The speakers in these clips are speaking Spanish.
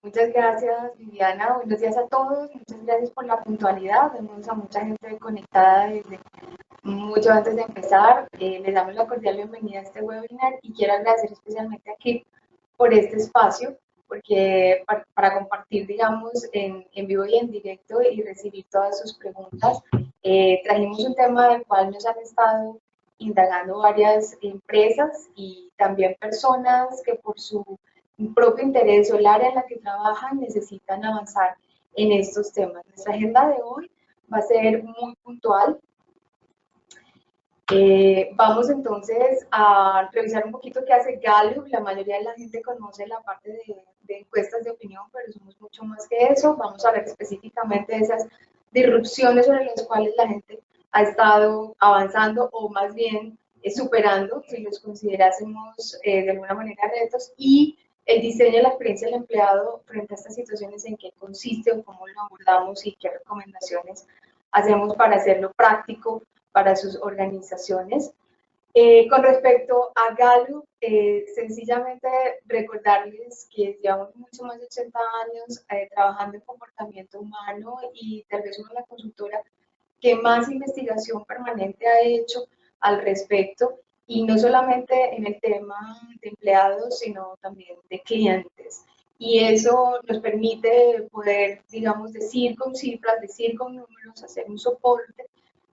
Muchas gracias, Viviana. Buenos días a todos. Muchas gracias por la puntualidad. Tenemos a mucha gente conectada desde mucho antes de empezar. Les damos la cordial bienvenida a este webinar y quiero agradecer especialmente a Kip por este espacio, porque para compartir, digamos, en vivo y en directo y recibir todas sus preguntas, trajimos un tema del cual nos han estado indagando varias empresas y también personas que por su propio interés o el área en la que trabajan necesitan avanzar en estos temas. Nuestra agenda de hoy va a ser muy puntual. Vamos entonces a revisar un poquito qué hace Gallup. La mayoría de la gente conoce la parte de encuestas de opinión, pero somos mucho más que eso. Vamos a ver específicamente esas disrupciones sobre las cuales la gente ha estado avanzando o más bien superando, si los considerásemos de alguna manera retos, y el diseño de la experiencia del empleado frente a estas situaciones, en qué consiste o cómo lo abordamos y qué recomendaciones hacemos para hacerlo práctico para sus organizaciones. Con respecto a Gallup, sencillamente recordarles que llevamos mucho más de 80 años trabajando en comportamiento humano y tal vez somos la consultora que más investigación permanente ha hecho al respecto, y no solamente en el tema de empleados, sino también de clientes. Y eso nos permite poder, digamos, decir con cifras, decir con números, hacer un soporte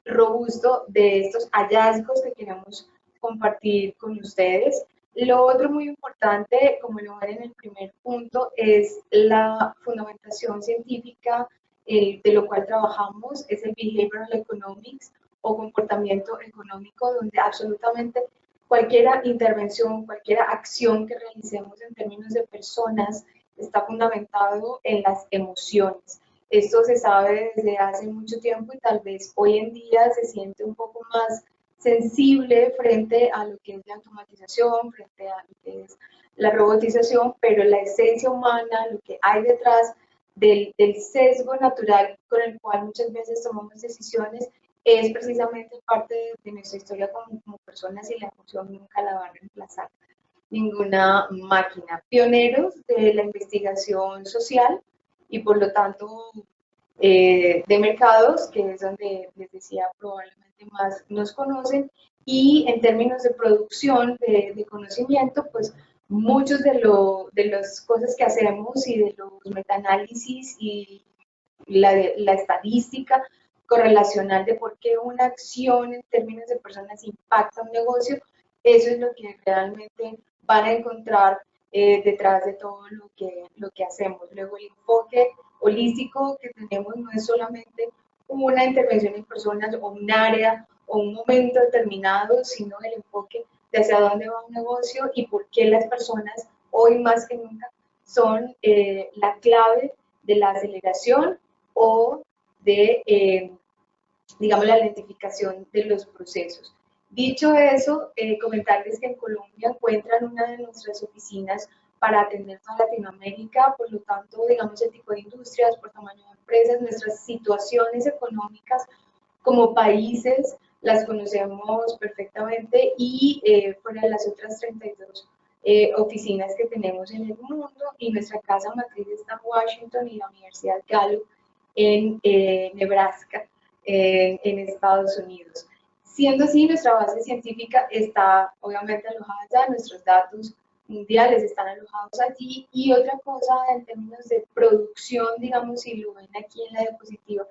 robusto de estos hallazgos que queremos compartir con ustedes. Lo otro muy importante, como lo ven en el primer punto, es la fundamentación científica de lo cual trabajamos, es el Behavioral Economics o comportamiento económico, donde absolutamente cualquier intervención, cualquier acción que realicemos en términos de personas está fundamentado en las emociones. Esto se sabe desde hace mucho tiempo y tal vez hoy en día se siente un poco más sensible frente a lo que es la automatización, frente a lo que es la robotización, pero la esencia humana, lo que hay detrás del sesgo natural con el cual muchas veces tomamos decisiones, es precisamente parte de nuestra historia como personas, y la emoción nunca la va a reemplazar ninguna máquina. Pioneros de la investigación social y por lo tanto de mercados, que es donde les decía probablemente más nos conocen, y en términos de producción de conocimiento, pues muchos de las cosas que hacemos y de los metaanálisis y la estadística correlacional de por qué una acción en términos de personas impacta un negocio, eso es lo que realmente van a encontrar detrás de todo lo que hacemos. Luego el enfoque holístico que tenemos no es solamente una intervención en personas o un área o un momento determinado, sino el enfoque de hacia dónde va un negocio y por qué las personas hoy más que nunca son la clave de la aceleración o de, digamos, la identificación de los procesos. Dicho eso, comentarles que en Colombia encuentran una de nuestras oficinas para atender toda Latinoamérica, por lo tanto, digamos, el tipo de industrias, por tamaño de empresas, nuestras situaciones económicas como países las conocemos perfectamente, y fuera de las otras 32 oficinas que tenemos en el mundo, y nuestra casa matriz está en Washington y la Universidad Gallup en Nebraska, en Estados Unidos. Siendo así, nuestra base científica está obviamente alojada allá, nuestros datos mundiales están alojados allí, y otra cosa en términos de producción, digamos, si lo ven aquí en la diapositiva,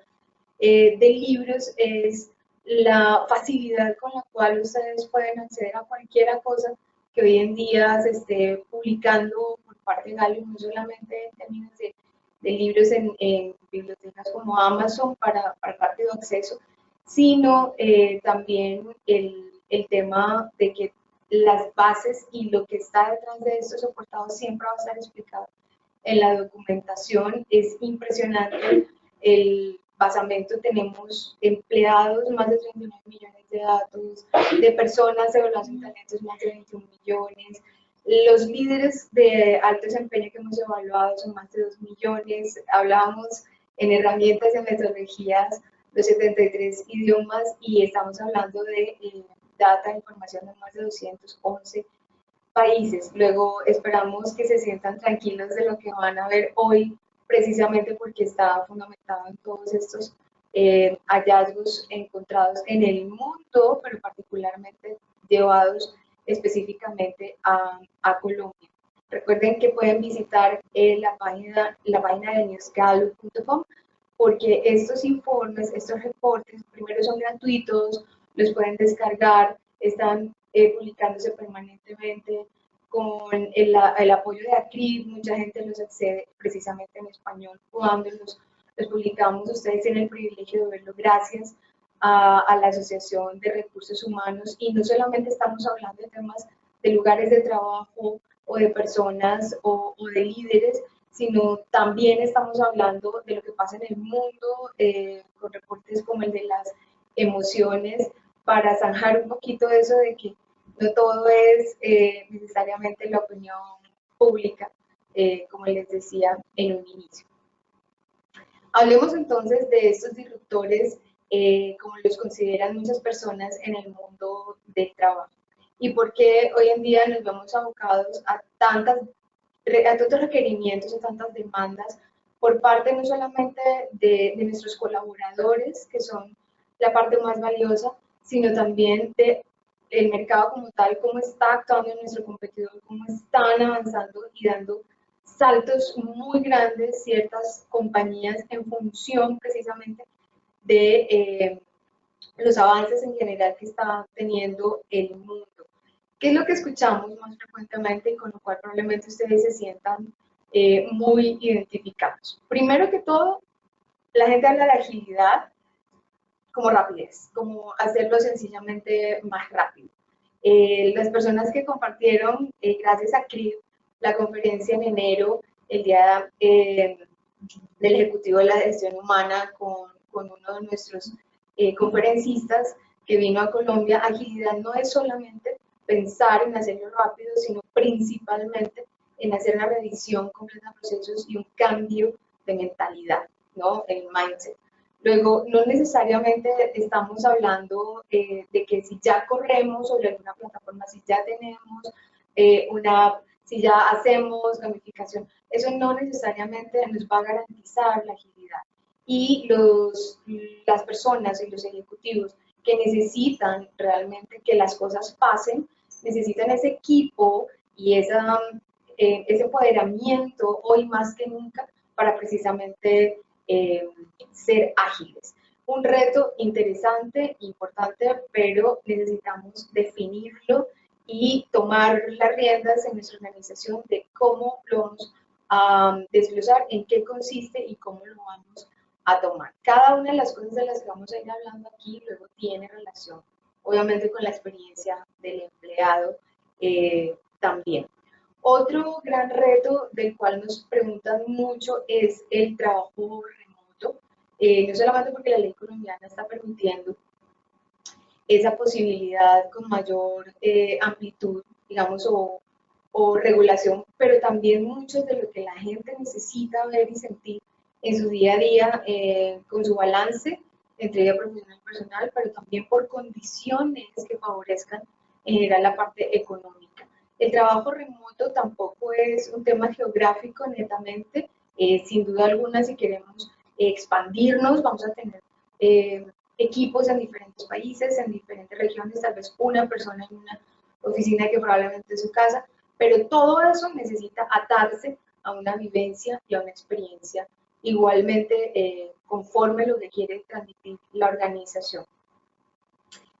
de libros, es la facilidad con la cual ustedes pueden acceder a cualquier cosa que hoy en día se esté publicando por parte de Gallup, no solamente en términos de libros en bibliotecas como Amazon para rápido acceso, sino también el tema de que las bases y lo que está detrás de estos soportados siempre va a estar explicado en la documentación. Es impresionante el basamento. Tenemos empleados, más de 39 millones de datos, de personas evaluadas en talentos, más de 21 millones. Los líderes de alto desempeño que hemos evaluado son más de 2 millones. Hablábamos en herramientas y metodologías los 73 idiomas, y estamos hablando de data, información de más de 211 países. Luego esperamos que se sientan tranquilos de lo que van a ver hoy, precisamente porque está fundamentado en todos estos hallazgos encontrados en el mundo, pero particularmente llevados específicamente a Colombia. Recuerden que pueden visitar la página de newsgallup.com, porque estos informes, estos reportes, primero son gratuitos, los pueden descargar, están publicándose permanentemente con el apoyo de ACRIF. Mucha gente los accede precisamente en español cuando los publicamos. Ustedes tienen el privilegio de verlo gracias a la Asociación de Recursos Humanos, y no solamente estamos hablando de temas de lugares de trabajo o de personas o de líderes, sino también estamos hablando de lo que pasa en el mundo, con reportes como el de las emociones, para zanjar un poquito eso de que no todo es necesariamente la opinión pública, como les decía en un inicio. Hablemos entonces de estos disruptores, como los consideran muchas personas en el mundo del trabajo, y por qué hoy en día nos vemos abocados a tantos requerimientos, a tantas demandas por parte no solamente de nuestros colaboradores, que son la parte más valiosa, sino también del mercado como tal, cómo está actuando nuestro competidor, cómo están avanzando y dando saltos muy grandes ciertas compañías en función precisamente de los avances en general que está teniendo el mundo. ¿Qué es lo que escuchamos más frecuentemente y con lo cual probablemente ustedes se sientan muy identificados? Primero que todo, la gente habla de agilidad como rapidez, como hacerlo sencillamente más rápido. Las personas que compartieron, gracias a CRIF, la conferencia en enero, el día del Ejecutivo de la Gestión Humana, con uno de nuestros conferencistas que vino a Colombia, agilidad no es solamente pensar en hacerlo rápido, sino principalmente en hacer una revisión completa de procesos y un cambio de mentalidad, ¿no? El mindset. Luego, no necesariamente estamos hablando de que si ya corremos sobre alguna plataforma, si ya tenemos una app, si ya hacemos gamificación, eso no necesariamente nos va a garantizar la agilidad. Y las personas y los ejecutivos que necesitan realmente que las cosas pasen, necesitan ese equipo y ese empoderamiento hoy más que nunca para precisamente ser ágiles. Un reto interesante, importante, pero necesitamos definirlo y tomar las riendas en nuestra organización de cómo lo vamos a desglosar, en qué consiste y cómo lo vamos a tomar. Cada una de las cosas de las que vamos a ir hablando aquí luego tiene relación, obviamente, con la experiencia del empleado también. Otro gran reto del cual nos preguntan mucho es el trabajo remoto, no solamente porque la ley colombiana está permitiendo esa posibilidad con mayor amplitud, digamos, o regulación, pero también mucho de lo que la gente necesita ver y sentir en su día a día, con su balance entre vida profesional y personal, pero también por condiciones que favorezcan en general la parte económica. El trabajo remoto tampoco es un tema geográfico netamente, sin duda alguna si queremos expandirnos vamos a tener equipos en diferentes países, en diferentes regiones, tal vez una persona en una oficina que probablemente es su casa, pero todo eso necesita atarse a una vivencia y a una experiencia igualmente conforme lo que quiere transmitir la organización.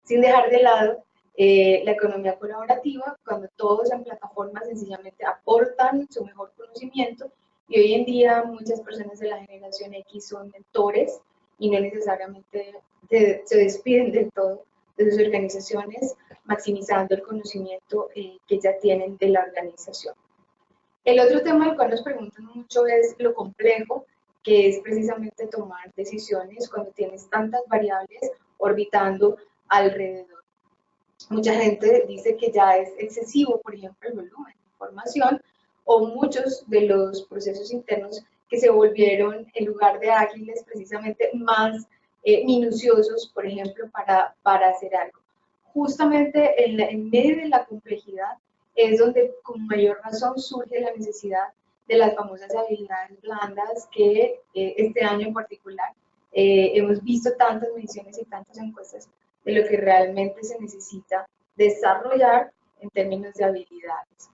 Sin dejar de lado la economía colaborativa, cuando todos en plataformas sencillamente aportan su mejor conocimiento, y hoy en día muchas personas de la generación X son mentores y no necesariamente se despiden del todo de sus organizaciones, maximizando el conocimiento que ya tienen de la organización. El otro tema del cual nos preguntan mucho es lo complejo que es precisamente tomar decisiones cuando tienes tantas variables orbitando alrededor. Mucha gente dice que ya es excesivo, por ejemplo, el volumen de información o muchos de los procesos internos que se volvieron, en lugar de ágiles, precisamente más minuciosos, por ejemplo, para hacer algo. Justamente en medio de la complejidad es donde con mayor razón surge la necesidad de las famosas habilidades blandas que este año en particular hemos visto tantas mediciones y tantas encuestas de lo que realmente se necesita desarrollar en términos de habilidades.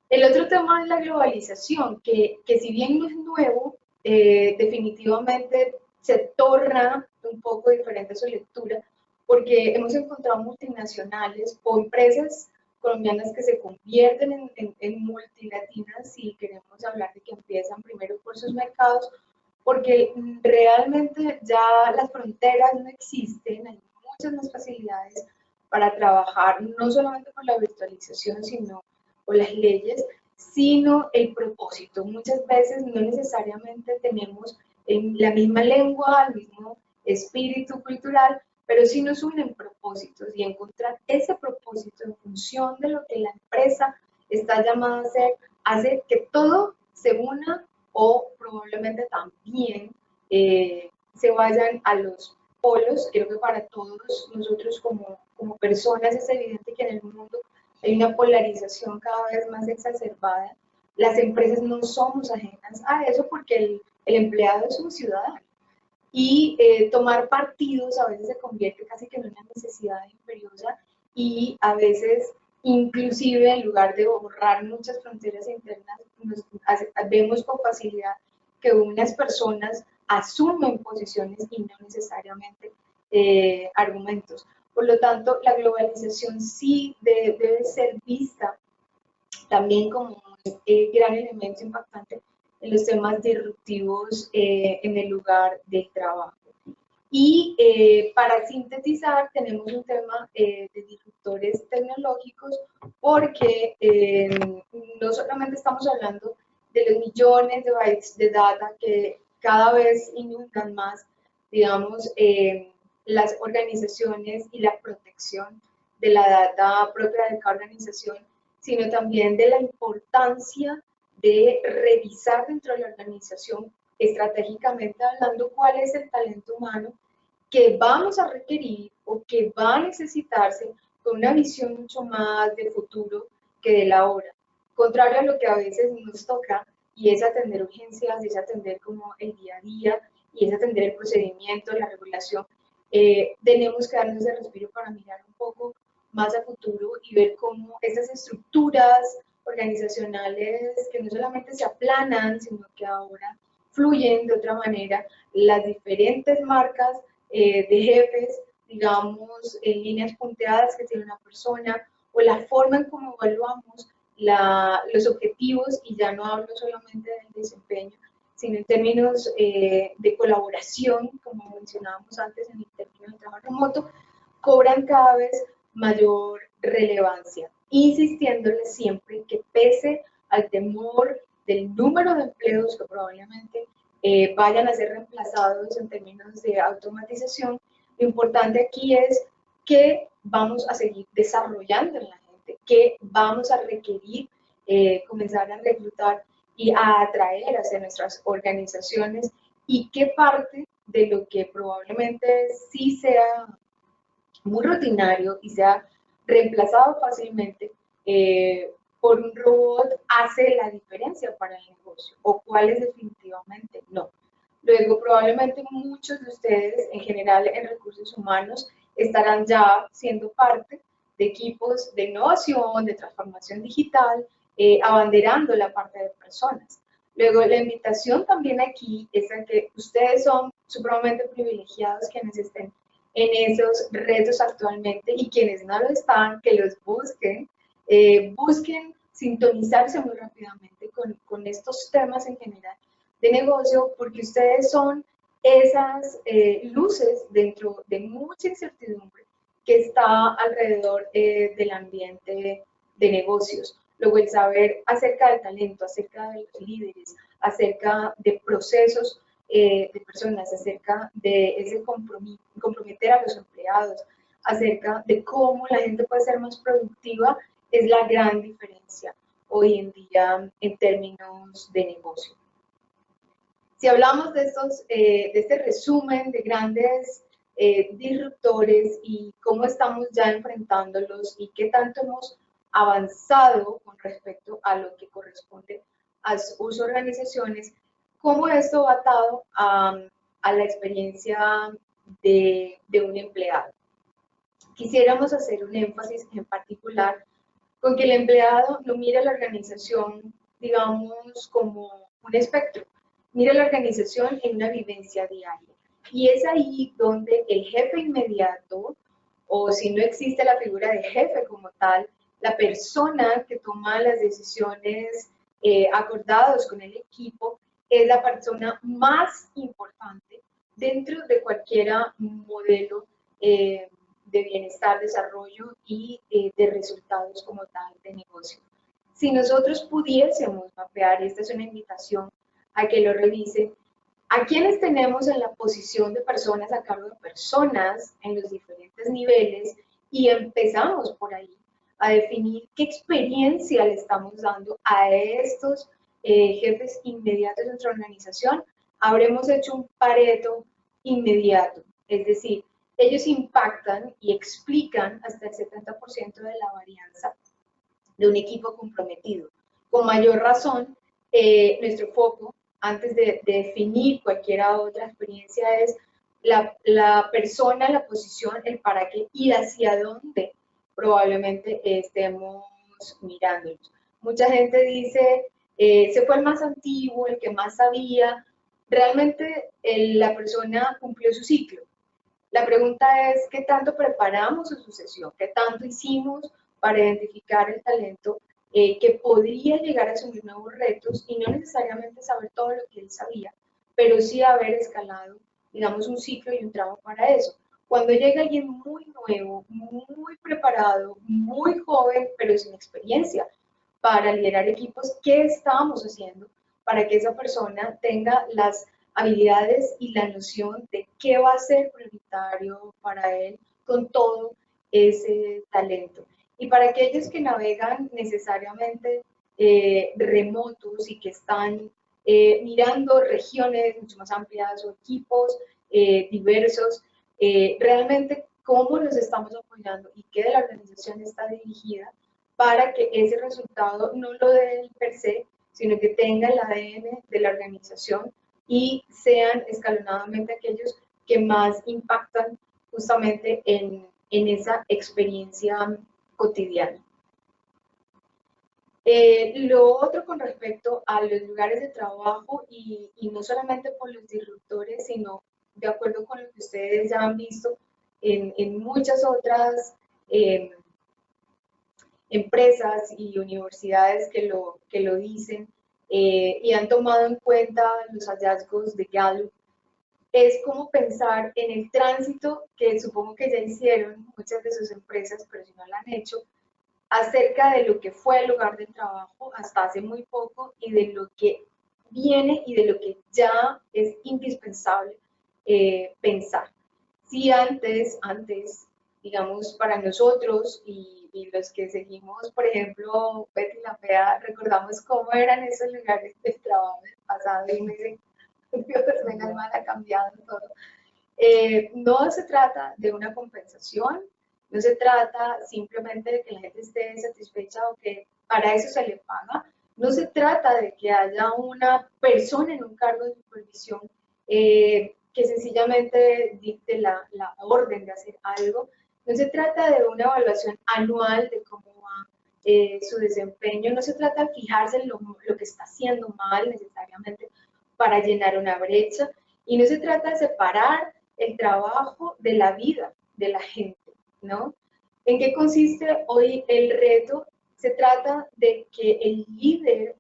El otro tema es la globalización, que si bien no es nuevo, definitivamente se torna un poco diferente su lectura, porque hemos encontrado multinacionales o empresas colombianas que se convierten en multilatinas, si queremos hablar de que empiezan primero por sus mercados, porque realmente ya las fronteras no existen, hay muchas más facilidades para trabajar, no solamente por la virtualización, sino por las leyes, sino el propósito. Muchas veces no necesariamente tenemos la misma lengua, el mismo espíritu cultural, pero sí nos unen propósitos y encontrar ese propósito en función de lo que la empresa está llamada a hacer, hace que todo se una o probablemente también se vayan a los polos. Creo que para todos nosotros como personas es evidente que en el mundo hay una polarización cada vez más exacerbada. Las empresas no somos ajenas a eso porque el empleado es un ciudadano. Y tomar partidos a veces se convierte casi que en una necesidad imperiosa y a veces inclusive en lugar de borrar muchas fronteras internas, vemos con facilidad que unas personas asumen posiciones y no necesariamente argumentos. Por lo tanto, la globalización sí debe ser vista también como un gran elemento impactante en los temas disruptivos en el lugar del trabajo. Y para sintetizar, tenemos un tema de disruptores tecnológicos porque no solamente estamos hablando de los millones de bytes de data que cada vez inundan más, digamos, las organizaciones y la protección de la data propia de cada organización, sino también de la importancia de revisar dentro de la organización, estratégicamente hablando, cuál es el talento humano que vamos a requerir o que va a necesitarse con una visión mucho más de futuro que de la hora. Contrario a lo que a veces nos toca, y es atender urgencias, es atender como el día a día, y es atender el procedimiento, la regulación, tenemos que darnos ese respiro para mirar un poco más a futuro y ver cómo estas estructuras organizacionales que no solamente se aplanan, sino que ahora fluyen de otra manera, las diferentes marcas de jefes, digamos, en líneas punteadas que tiene una persona, o la forma en cómo evaluamos los objetivos, y ya no hablo solamente del desempeño, sino en términos de colaboración, como mencionábamos antes en el término del trabajo remoto, cobran cada vez mayor relevancia, insistiéndole siempre que pese al temor del número de empleos que probablemente vayan a ser reemplazados en términos de automatización, lo importante aquí es que vamos a seguir desarrollando en la gente, que vamos a requerir comenzar a reclutar y a atraer hacia nuestras organizaciones, y qué parte de lo que probablemente sí sea muy rutinario y sea reemplazado fácilmente por un robot hace la diferencia para el negocio, o cuáles definitivamente no. Luego, probablemente muchos de ustedes, en general en recursos humanos, estarán ya siendo parte de equipos de innovación, de transformación digital, abanderando la parte de personas. Luego, la invitación también aquí es a que ustedes son supremamente privilegiados quienes estén en esos retos actualmente, y quienes no lo están, que los busquen, busquen sintonizarse muy rápidamente con estos temas en general de negocio, porque ustedes son esas luces dentro de mucha incertidumbre que está alrededor del ambiente de negocios. Luego, el saber acerca del talento, acerca de los líderes, acerca de procesos de personas, acerca de ese comprometer a los empleados, acerca de cómo la gente puede ser más productiva, es la gran diferencia hoy en día en términos de negocio. Si hablamos de este resumen de grandes disruptores y cómo estamos ya enfrentándolos y qué tanto hemos avanzado con respecto a lo que corresponde a sus organizaciones, cómo esto va atado a la experiencia de un empleado. Quisiéramos hacer un énfasis en particular con que el empleado no mira la organización, digamos, como un espectro, mira la organización en una vivencia diaria. Y es ahí donde el jefe inmediato, o si no existe la figura de jefe como tal, la persona que toma las decisiones acordadas con el equipo, es la persona más importante dentro de cualquier modelo de bienestar, desarrollo y de resultados como tal de negocio. Si nosotros pudiésemos mapear, esta es una invitación a que lo revisen, a quienes tenemos en la posición de personas a cargo de personas en los diferentes niveles y empezamos por ahí a definir qué experiencia le estamos dando a estos jefes inmediatos de nuestra organización, habremos hecho un Pareto inmediato, es decir, ellos impactan y explican hasta el 70% de la varianza de un equipo comprometido. Con mayor razón, nuestro foco, antes de definir cualquier otra experiencia, es la persona, la posición, el para qué y hacia dónde probablemente estemos mirándonos. Mucha gente dice, se fue el más antiguo, el que más sabía. Realmente la persona cumplió su ciclo. La pregunta es, ¿qué tanto preparamos su sucesión? ¿Qué tanto hicimos para identificar el talento que podría llegar a asumir nuevos retos y no necesariamente saber todo lo que él sabía, pero sí haber escalado, digamos, un ciclo y un tramo para eso? Cuando llega alguien muy nuevo, muy preparado, muy joven, pero sin experiencia para liderar equipos, ¿qué estamos haciendo para que esa persona tenga las habilidades y la noción de qué va a ser prioritario para él con todo ese talento? Y para aquellos que navegan necesariamente remotos y que están mirando regiones mucho más amplias o equipos diversos, realmente cómo nos estamos apoyando y qué de la organización está dirigida para que ese resultado no lo dé el per se, sino que tenga el ADN de la organización y sean escalonadamente aquellos que más impactan justamente en esa experiencia cotidiana. Lo otro con respecto a los lugares de trabajo y no solamente por los disruptores, sino de acuerdo con lo que ustedes ya han visto en muchas otras empresas y universidades que lo dicen y han tomado en cuenta los hallazgos de Gallup, es como pensar en el tránsito que supongo que ya hicieron muchas de sus empresas, pero si no lo han hecho, acerca de lo que fue el lugar de trabajo hasta hace muy poco y de lo que viene y de lo que ya es indispensable pensar. Si antes, digamos, para nosotros y los que seguimos, por ejemplo, Betty la Fea, recordamos cómo eran esos lugares de trabajo del pasado y me dicen, Dios, menos mal, ha cambiado todo. No se trata de una compensación, no se trata simplemente de que la gente esté satisfecha o que para eso se le paga, no se trata de que haya una persona en un cargo de supervisión que sencillamente dicte la orden de hacer algo, no se trata de una evaluación anual de cómo va su desempeño, no se trata de fijarse en lo que está haciendo mal necesariamente para llenar una brecha, y no se trata de separar el trabajo de la vida de la gente, ¿no? ¿En qué consiste hoy el reto? Se trata de que el líder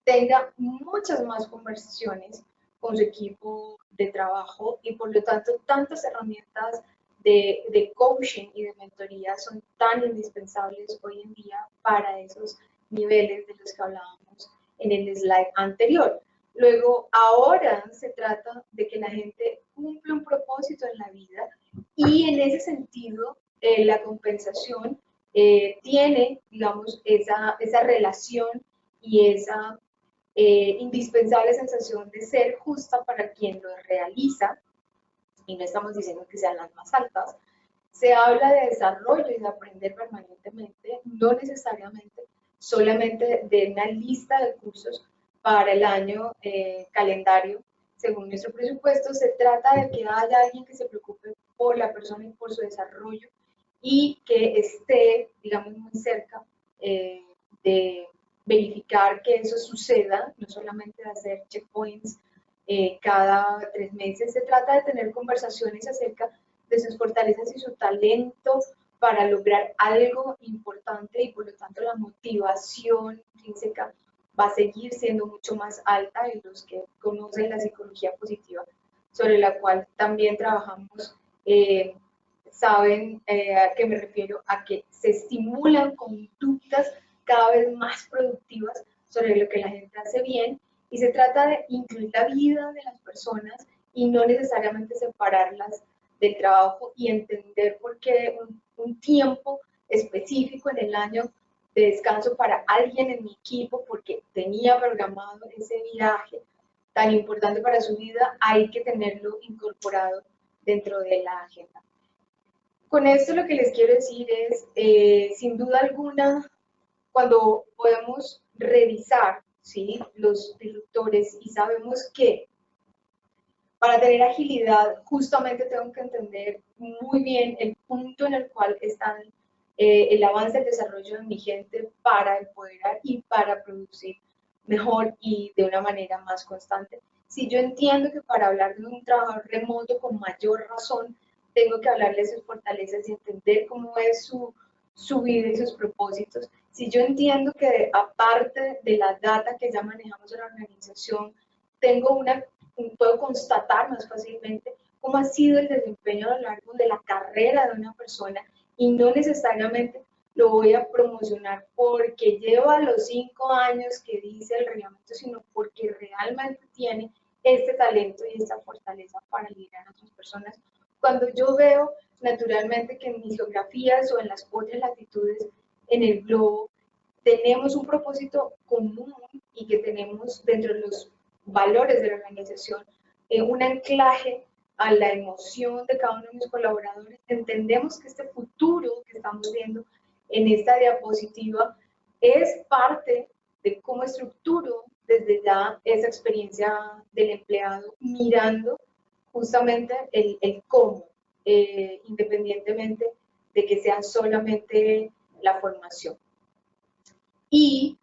tenga muchas más conversaciones con su equipo de trabajo y por lo tanto tantas herramientas de coaching y de mentoría son tan indispensables hoy en día para esos niveles de los que hablábamos en el slide anterior. Luego, ahora se trata de que la gente cumple un propósito en la vida y en ese sentido la compensación tiene, digamos, esa relación y esa indispensable sensación de ser justa para quien lo realiza, y no estamos diciendo que sean las más altas, Se habla de desarrollo y de aprender permanentemente, no necesariamente solamente de una lista de cursos para el año calendario. Según nuestro presupuesto, se trata de que haya alguien que se preocupe por la persona y por su desarrollo y que esté, digamos, muy cerca de verificar que eso suceda, no solamente de hacer checkpoints cada 3 meses. Se trata de tener conversaciones acerca de sus fortalezas y su talento para lograr algo importante y por lo tanto la motivación intrínseca va a seguir siendo mucho más alta en los que conocen la psicología positiva, sobre la cual también trabajamos. Saben a qué me refiero, a que se estimulan conductas cada vez más productivas sobre lo que la gente hace bien, y se trata de incluir la vida de las personas y no necesariamente separarlas del trabajo, y entender por qué un tiempo específico en el año de descanso para alguien en mi equipo, porque tenía programado ese viaje tan importante para su vida, hay que tenerlo incorporado dentro de la agenda. Con esto lo que les quiero decir es, sin duda alguna, cuando podemos revisar, ¿sí?, los disruptores y sabemos que para tener agilidad justamente tengo que entender muy bien el punto en el cual están el avance, el desarrollo de mi gente para empoderar y para producir mejor y de una manera más constante. Si yo entiendo que para hablar de un trabajador remoto con mayor razón, tengo que hablarle de sus fortalezas y entender cómo es su vida y sus propósitos. Si yo entiendo que aparte de la data que ya manejamos en la organización, tengo puedo constatar más fácilmente cómo ha sido el desempeño a lo largo de la carrera de una persona, y no necesariamente lo voy a promocionar porque lleva los 5 años que dice el reglamento, sino porque realmente tiene este talento y esta fortaleza para liderar a otras personas. Cuando yo veo naturalmente que en mis geografías o en las otras latitudes en el globo tenemos un propósito común y que tenemos dentro de los valores de la organización un anclaje a la emoción de cada uno de mis colaboradores, entendemos que este futuro que estamos viendo en esta diapositiva es parte de cómo estructuro desde ya esa experiencia del empleado, mirando justamente el cómo, independientemente de que sea solamente la formación. Y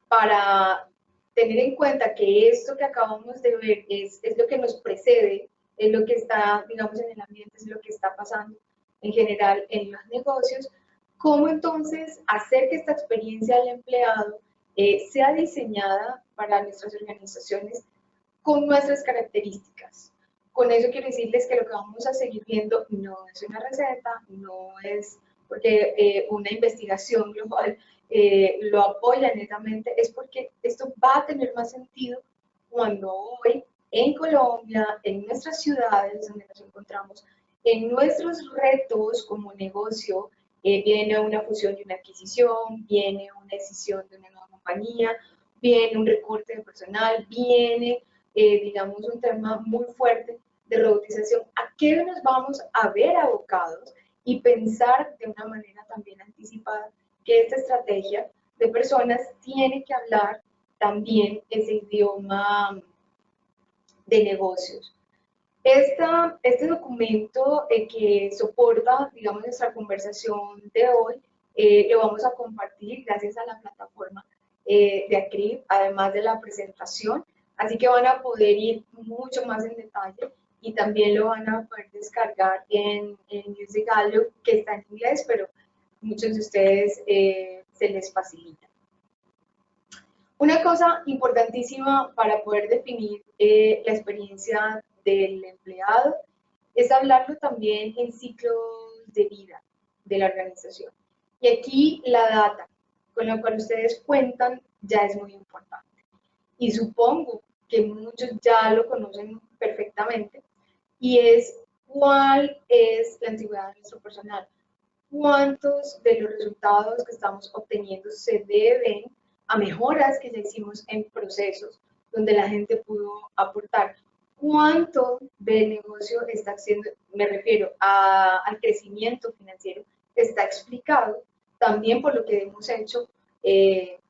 para tener en cuenta que esto que acabamos de ver es lo que nos precede, es lo que está, digamos, en el ambiente, es lo que está pasando en general en los negocios, ¿cómo entonces hacer que esta experiencia del empleado sea diseñada para nuestras organizaciones con nuestras características? Con eso quiero decirles que lo que vamos a seguir viendo no es una receta, no es porque una investigación global lo apoya netamente, es porque esto va a tener más sentido cuando hoy en Colombia, en nuestras ciudades donde nos encontramos, en nuestros retos como negocio, viene una fusión y una adquisición, viene una decisión de una nueva compañía, viene un recorte de personal, viene, digamos, un tema muy fuerte de robotización. ¿A qué nos vamos a ver abocados? Y pensar de una manera también anticipada que esta estrategia de personas tiene que hablar también ese idioma de negocios. Este documento que soporta, digamos, nuestra conversación de hoy, lo vamos a compartir gracias a la plataforma de ACRIB, además de la presentación, así que van a poder ir mucho más en detalle, y también lo van a poder descargar en News de Gallup, que está en inglés, pero muchos de ustedes se les facilita. Una cosa importantísima para poder definir la experiencia del empleado es hablarlo también en ciclos de vida de la organización. Y aquí la data con la cual ustedes cuentan ya es muy importante. Y supongo que muchos ya lo conocen perfectamente, y es cuál es la antigüedad de nuestro personal. ¿Cuántos de los resultados que estamos obteniendo se deben a mejoras que ya hicimos en procesos donde la gente pudo aportar? cuánto del negocio está haciendo, me refiero al crecimiento financiero, está explicado también por lo que hemos hecho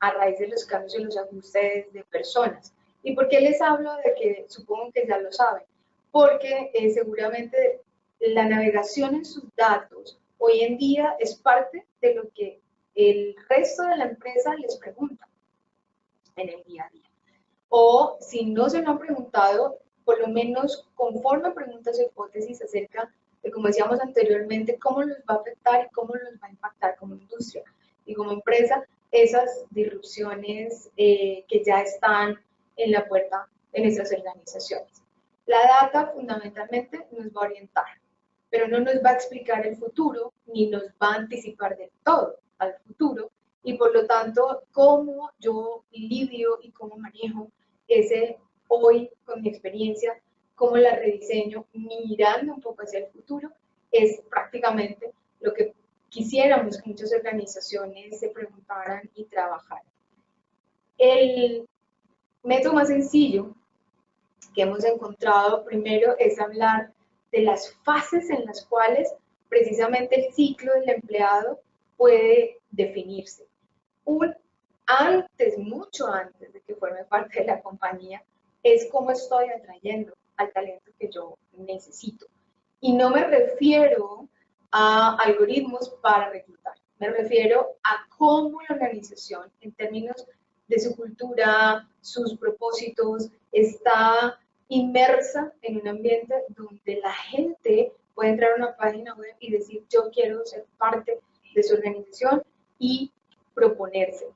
a raíz de los cambios y los ajustes de personas. ¿Y por qué les hablo de que supongo que ya lo saben? Porque seguramente la navegación en sus datos hoy en día es parte de lo que el resto de la empresa les pregunta en el día a día. O si no se lo han preguntado, por lo menos conforme preguntas o hipótesis acerca de, como decíamos anteriormente, cómo los va a afectar y cómo los va a impactar como industria y como empresa esas disrupciones que ya están en la puerta de nuestras organizaciones. La data fundamentalmente nos va a orientar, pero no nos va a explicar el futuro ni nos va a anticipar del todo al futuro, y por lo tanto cómo yo lidio y cómo manejo ese hoy con mi experiencia, cómo la rediseño mirando un poco hacia el futuro, es prácticamente lo que quisiéramos que muchas organizaciones se preguntaran y trabajaran. El método más sencillo que hemos encontrado primero es hablar de las fases en las cuales precisamente el ciclo del empleado puede definirse. Antes, mucho antes de que forme parte de la compañía, es cómo estoy atrayendo al talento que yo necesito. Y no me refiero a algoritmos para reclutar, me refiero a cómo la organización, en términos de su cultura, sus propósitos, está inmersa en un ambiente donde la gente puede entrar a una página web y decir yo quiero ser parte de su organización y proponerse.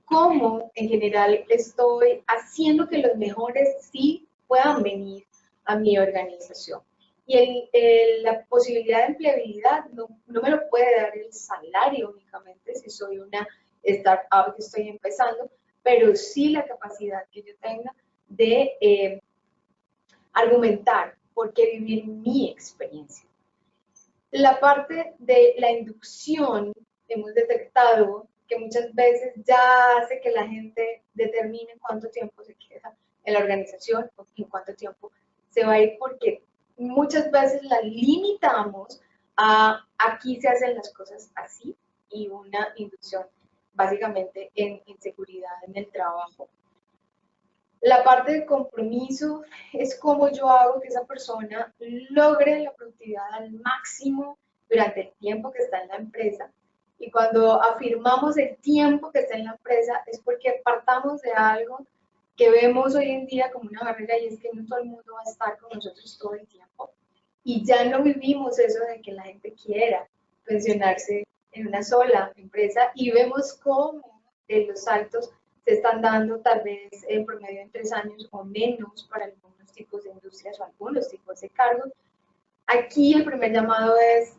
Cómo en general estoy haciendo que los mejores sí puedan venir a mi organización. Y la posibilidad de empleabilidad no me lo puede dar el salario únicamente si soy una startup que estoy empezando, pero sí la capacidad que yo tenga de argumentar por qué vivir mi experiencia. La parte de la inducción, hemos detectado que muchas veces ya hace que la gente determine cuánto tiempo se queda en la organización o en cuánto tiempo se va a ir, porque muchas veces la limitamos a aquí se hacen las cosas así, y una inducción básicamente en inseguridad en el trabajo. La parte de compromiso es cómo yo hago que esa persona logre la productividad al máximo durante el tiempo que está en la empresa. Y cuando afirmamos el tiempo que está en la empresa es porque partamos de algo que vemos hoy en día como una barrera, y es que no todo el mundo va a estar con nosotros todo el tiempo. Y ya no vivimos eso de que la gente quiera pensionarse en una sola empresa, y vemos cómo los saltos se están dando tal vez en promedio en 3 años o menos para algunos tipos de industrias o algunos tipos de cargos. Aquí el primer llamado es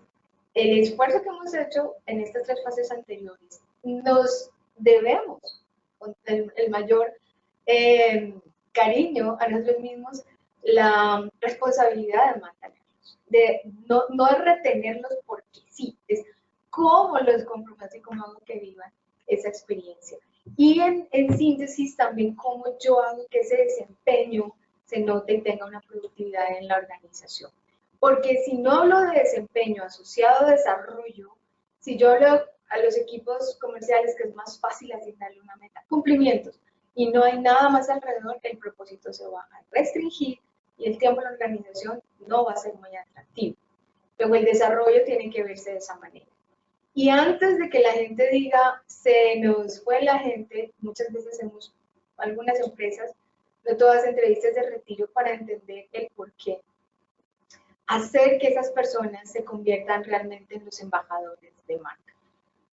el esfuerzo que hemos hecho en estas 3 fases anteriores. Nos debemos, con el mayor cariño a nosotros mismos, la responsabilidad de mantenerlos, de no retenerlos porque sí, es cómo los comprometo y cómo hago que vivan esa experiencia. Y en síntesis también cómo yo hago que ese desempeño se note y tenga una productividad en la organización. Porque si no hablo de desempeño asociado a desarrollo, si yo hablo a los equipos comerciales que es más fácil asignarle una meta, cumplimientos, y no hay nada más alrededor, el propósito se va a restringir y el tiempo en la organización no va a ser muy atractivo. Luego el desarrollo tiene que verse de esa manera. Y antes de que la gente diga, se nos fue la gente, muchas veces hacemos, algunas empresas, no todas entrevistas de retiro para entender el por qué. Hacer que esas personas se conviertan realmente en los embajadores de marca.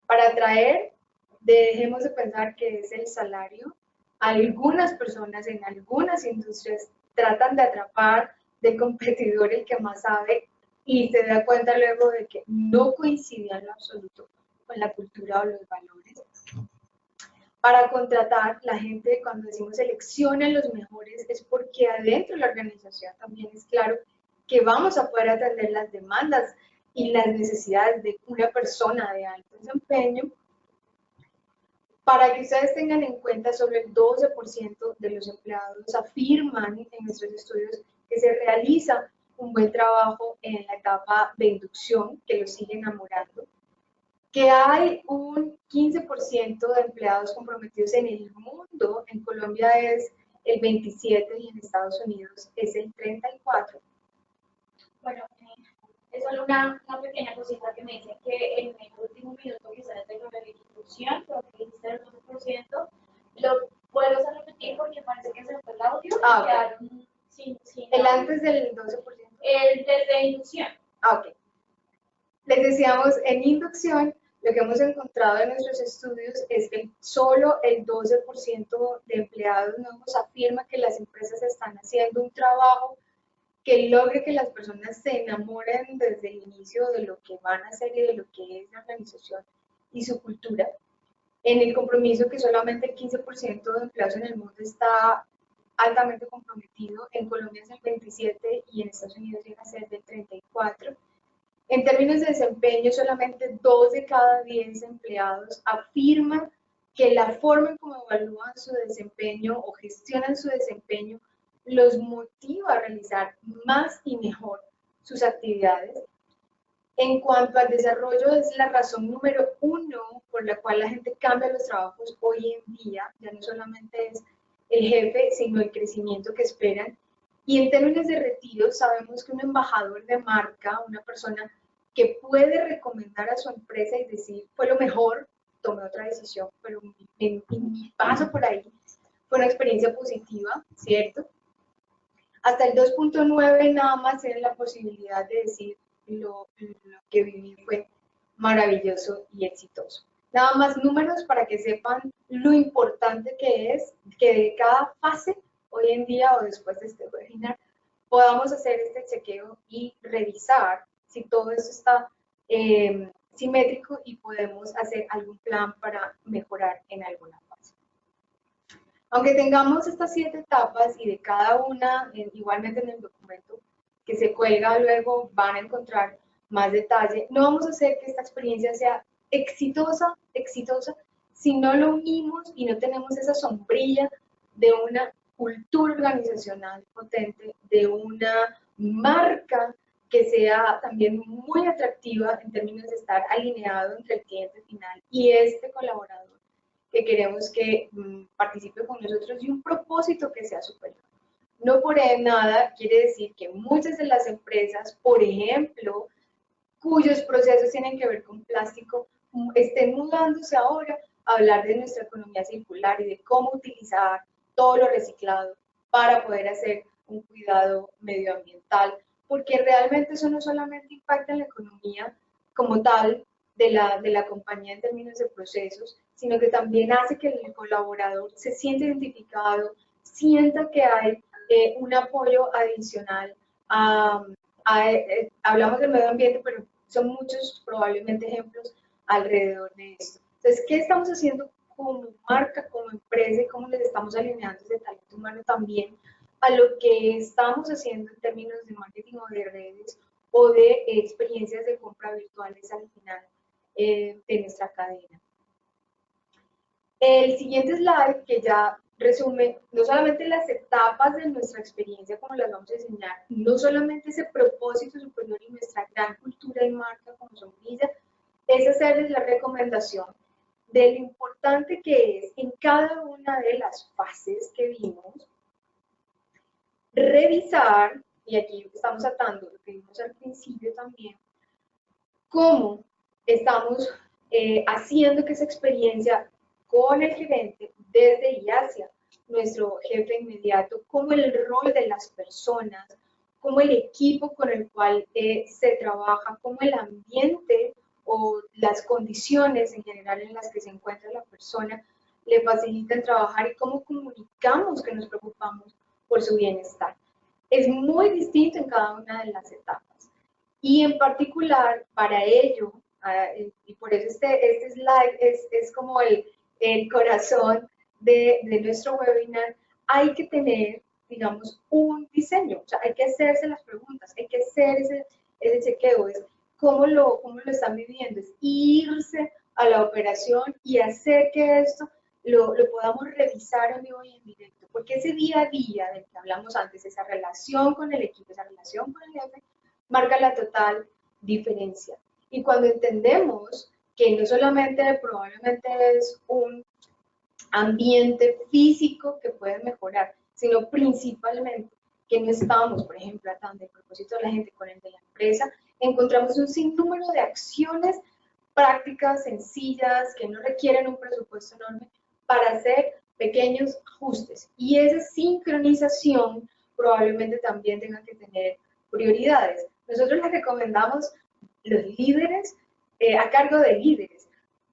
Para atraer, dejemos de pensar que es el salario. Algunas personas en algunas industrias tratan de atrapar del competidor el que más sabe, y se da cuenta luego de que no coincidía en lo absoluto con la cultura o los valores. Para contratar, la gente, cuando decimos seleccionen los mejores, es porque adentro de la organización también es claro que vamos a poder atender las demandas y las necesidades de una persona de alto desempeño. Para que ustedes tengan en cuenta, sobre el 12% de los empleados afirman en nuestros estudios que se realiza un buen trabajo en la etapa de inducción, que los sigue enamorando, que hay un 15% de empleados comprometidos en el mundo, en Colombia es el 27% y en Estados Unidos es el 34%. Bueno, es solo una pequeña cosita que me dice que en el último minuto que sale de la distribución, creo que dijiste el 12%, lo vuelves a repetir porque parece que se fue el audio y quedaron sin el antes del 12%. El desde inducción. Ok. Les decíamos, en inducción, lo que hemos encontrado en nuestros estudios es que solo el 12% de empleados nuevos afirma que las empresas están haciendo un trabajo que logre que las personas se enamoren desde el inicio de lo que van a hacer y de lo que es la organización y su cultura. En el compromiso que solamente el 15% de empleados en el mundo está altamente comprometido, en Colombia es el 27% y en Estados Unidos llega a ser del 34%. En términos de desempeño, solamente 2 de cada 10 empleados afirman que la forma en cómo evalúan su desempeño o gestionan su desempeño los motiva a realizar más y mejor sus actividades. En cuanto al desarrollo, es la razón número 1 por la cual la gente cambia los trabajos hoy en día. Ya no solamente es el jefe, sino el crecimiento que esperan. Y en términos de retiro, sabemos que un embajador de marca, una persona que puede recomendar a su empresa y decir, fue lo mejor, tomé otra decisión, pero mi paso por ahí fue una experiencia positiva, ¿cierto? Hasta el 2.9 nada más tienen la posibilidad de decir lo que viví fue maravilloso y exitoso. Nada más números para que sepan lo importante que es que de cada fase, hoy en día o después de este webinar, podamos hacer este chequeo y revisar si todo eso está simétrico y podemos hacer algún plan para mejorar en alguna fase. Aunque tengamos estas 7 etapas y de cada una, igualmente en el documento que se cuelga luego van a encontrar más detalle, no vamos a hacer que esta experiencia sea exitosa, si no lo unimos y no tenemos esa sombrilla de una cultura organizacional potente, de una marca que sea también muy atractiva en términos de estar alineado entre el cliente final y este colaborador que queremos que participe con nosotros y un propósito que sea superior. No por nada quiere decir que muchas de las empresas, por ejemplo, cuyos procesos tienen que ver con plástico, estén mudándose ahora a hablar de nuestra economía circular y de cómo utilizar todo lo reciclado para poder hacer un cuidado medioambiental, porque realmente eso no solamente impacta en la economía como tal de la compañía en términos de procesos, sino que también hace que el colaborador se sienta identificado, sienta que hay un apoyo adicional hablamos del medio ambiente, pero son muchos probablemente ejemplos alrededor de esto. Entonces, ¿qué estamos haciendo como marca, como empresa y cómo les estamos alineando ese talento humano también a lo que estamos haciendo en términos de marketing o de redes o de experiencias de compra virtuales al final de nuestra cadena? El siguiente slide, que ya resume no solamente las etapas de nuestra experiencia como las vamos a enseñar, no solamente ese propósito superior y nuestra gran cultura y marca como sombrilla, es hacerles la recomendación de lo importante que es en cada una de las fases que vimos, revisar, y aquí estamos atando lo que vimos al principio también, cómo estamos haciendo que esa experiencia con el gerente, desde y hacia nuestro jefe inmediato, como el rol de las personas, como el equipo con el cual se trabaja, como el ambiente o las condiciones en general en las que se encuentra la persona le facilitan trabajar y cómo comunicamos que nos preocupamos por su bienestar. Es muy distinto en cada una de las etapas. Y en particular, para ello, y por eso este slide es como el corazón de nuestro webinar, hay que tener, digamos, un diseño, o sea, hay que hacerse las preguntas, hay que hacer ese chequeo, es cómo lo están viviendo, es irse a la operación y hacer que esto lo podamos revisar en vivo y en directo. porque ese día a día del que hablamos antes, esa relación con el equipo, esa relación con el jefe, marca la total diferencia. Y cuando entendemos que no solamente probablemente es un ambiente físico que puede mejorar, sino principalmente que no estamos, por ejemplo, atando el propósito de la gente con el de la empresa, encontramos un sinnúmero de acciones prácticas, sencillas, que no requieren un presupuesto enorme para hacer pequeños ajustes. Y esa sincronización probablemente también tenga que tener prioridades. Nosotros les recomendamos los líderes a cargo de líderes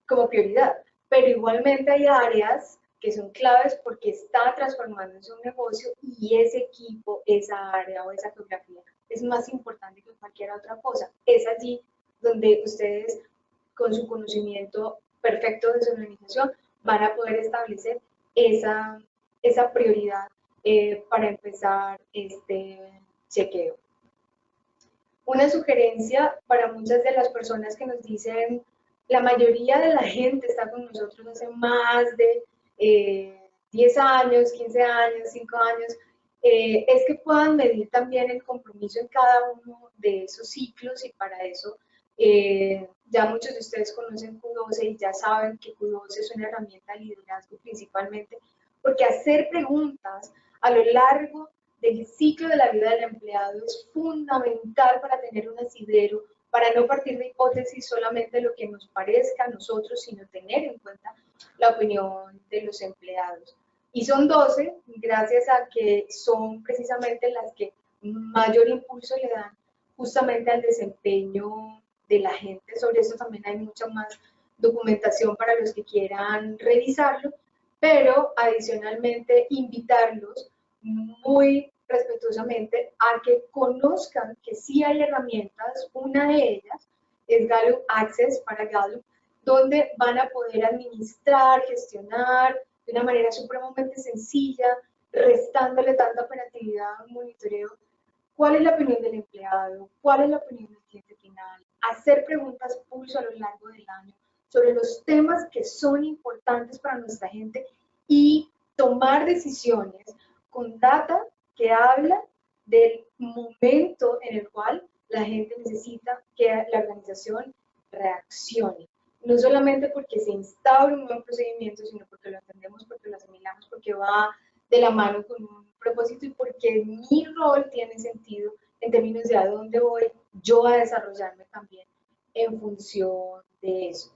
como prioridad, pero igualmente hay áreas que son claves porque está transformándose un negocio y ese equipo, esa área o esa geografía es más importante que cualquier otra cosa. Es allí donde ustedes, con su conocimiento perfecto de su organización, van a poder establecer esa prioridad para empezar este chequeo. Una sugerencia para muchas de las personas que nos dicen, la mayoría de la gente está con nosotros hace más de 10 años, 15 años, 5 años, es que puedan medir también el compromiso en cada uno de esos ciclos y para eso ya muchos de ustedes conocen Q12 y ya saben que Q12 es una herramienta de liderazgo principalmente porque hacer preguntas a lo largo del ciclo de la vida del empleado es fundamental para tener un asidero, para no partir de hipótesis solamente lo que nos parezca a nosotros, sino tener en cuenta la opinión de los empleados. Y son 12, gracias a que son precisamente las que mayor impulso le dan justamente al desempeño de la gente. Sobre eso también hay mucha más documentación para los que quieran revisarlo, pero adicionalmente invitarlos muy respetuosamente a que conozcan que sí hay herramientas. Una de ellas es Gallup Access para Gallup, donde van a poder administrar, gestionar de una manera supremamente sencilla, restándole tanta operatividad a un monitoreo. ¿Cuál es la opinión del empleado? ¿Cuál es la opinión del cliente final? Hacer preguntas pulso a lo largo del año sobre los temas que son importantes para nuestra gente y tomar decisiones con data que habla del momento en el cual la gente necesita que la organización reaccione. No solamente porque se instaure un nuevo procedimiento, sino porque lo entendemos, porque lo asimilamos, porque va de la mano con un propósito y porque mi rol tiene sentido en términos de a dónde voy yo a desarrollarme también en función de eso.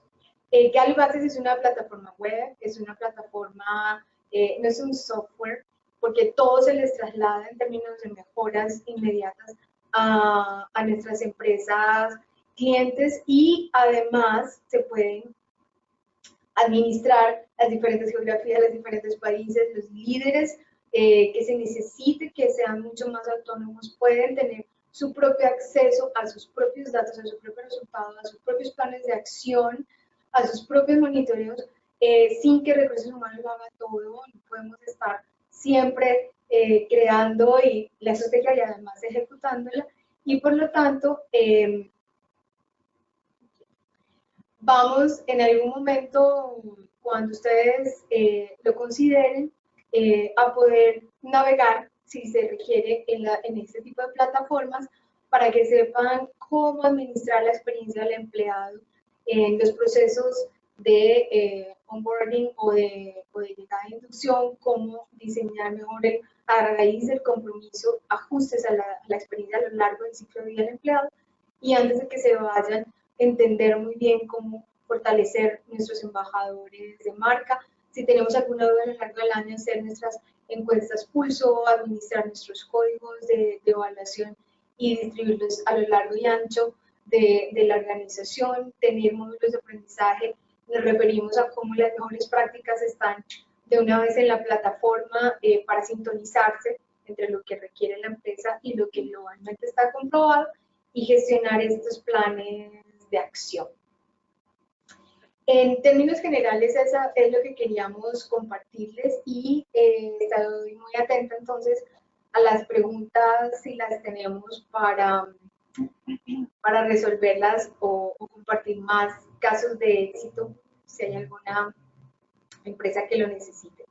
Gallup Access es una plataforma web, es una plataforma, no es un software, porque todo se les traslada en términos de mejoras inmediatas a nuestras empresas clientes y además se pueden administrar las diferentes geografías, los diferentes países, los líderes que se necesite que sean mucho más autónomos pueden tener su propio acceso a sus propios datos, a sus propios resultados, a sus propios planes de acción, a sus propios monitoreos, sin que recursos humanos lo haga todo. No podemos estar siempre creando y la estrategia y además ejecutándola y por lo tanto vamos en algún momento, cuando ustedes lo consideren, a poder navegar, si se requiere, en este tipo de plataformas, para que sepan cómo administrar la experiencia del empleado en los procesos de onboarding o de llegada de inducción, cómo diseñar mejor a raíz del compromiso, ajustes a la experiencia a lo largo del ciclo de vida del empleado, y antes de que se vayan, entender muy bien cómo fortalecer nuestros embajadores de marca. Si tenemos alguna duda a lo largo del año, hacer nuestras encuestas pulso, administrar nuestros códigos de evaluación y distribuirlos a lo largo y ancho de la organización, tener módulos de aprendizaje. Nos referimos a cómo las mejores prácticas están de una vez en la plataforma para sintonizarse entre lo que requiere la empresa y lo que globalmente está comprobado y gestionar estos planes de acción. En términos generales, eso es lo que queríamos compartirles y estoy muy atenta entonces a las preguntas si las tenemos para resolverlas o compartir más casos de éxito si hay alguna empresa que lo necesite.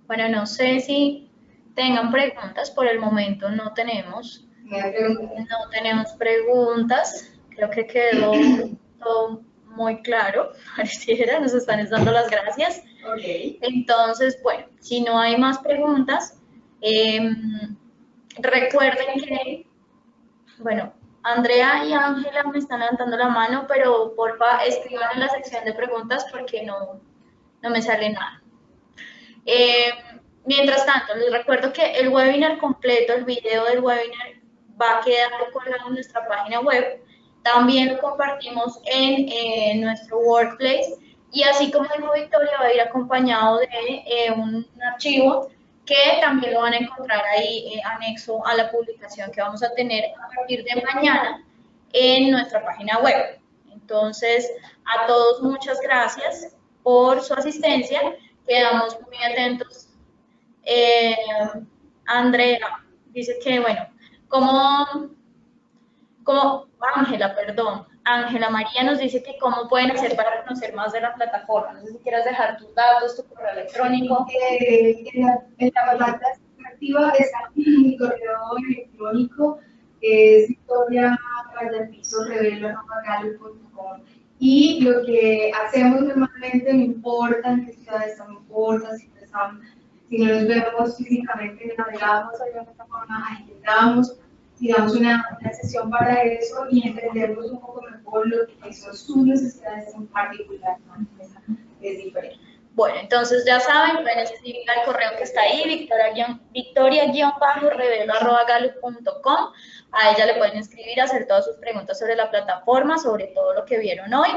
Bueno, no sé si tengan preguntas, por el momento no tenemos. No tenemos preguntas, creo que quedó todo muy claro, pareciera, nos están dando las gracias. Ok. Entonces, bueno, si no hay más preguntas, recuerden que, bueno, Andrea y Ángela me están levantando la mano, pero porfa escriban en la sección de preguntas porque no me sale nada. Mientras tanto, les recuerdo que el webinar completo, el video del webinar, va a quedar colgado en nuestra página web. También lo compartimos en nuestro workplace y así como dijo Victoria, va a ir acompañado de un archivo que también lo van a encontrar ahí anexo a la publicación que vamos a tener a partir de mañana en nuestra página web. Entonces, a todos muchas gracias por su asistencia. Quedamos muy atentos. Andrea dice que, bueno, como Ángela, perdón, Ángela María nos dice que cómo pueden hacer para conocer más de la plataforma. No sé si quieras dejar tus datos, tu correo electrónico. En la plataforma activa está mi correo electrónico, es victoria@revelo.com. Y lo que hacemos normalmente, no importa en qué ciudad están, no importa si no nos vemos físicamente, navegamos a la plataforma, agendamos, digamos, una sesión para eso y entendemos un poco mejor lo que son sus necesidades en particular, ¿no? Es diferente. Bueno, entonces ya saben, pueden escribir al correo que está ahí, victoria-revelo@gallup.com. A ella le pueden escribir, hacer todas sus preguntas sobre la plataforma, sobre todo lo que vieron hoy.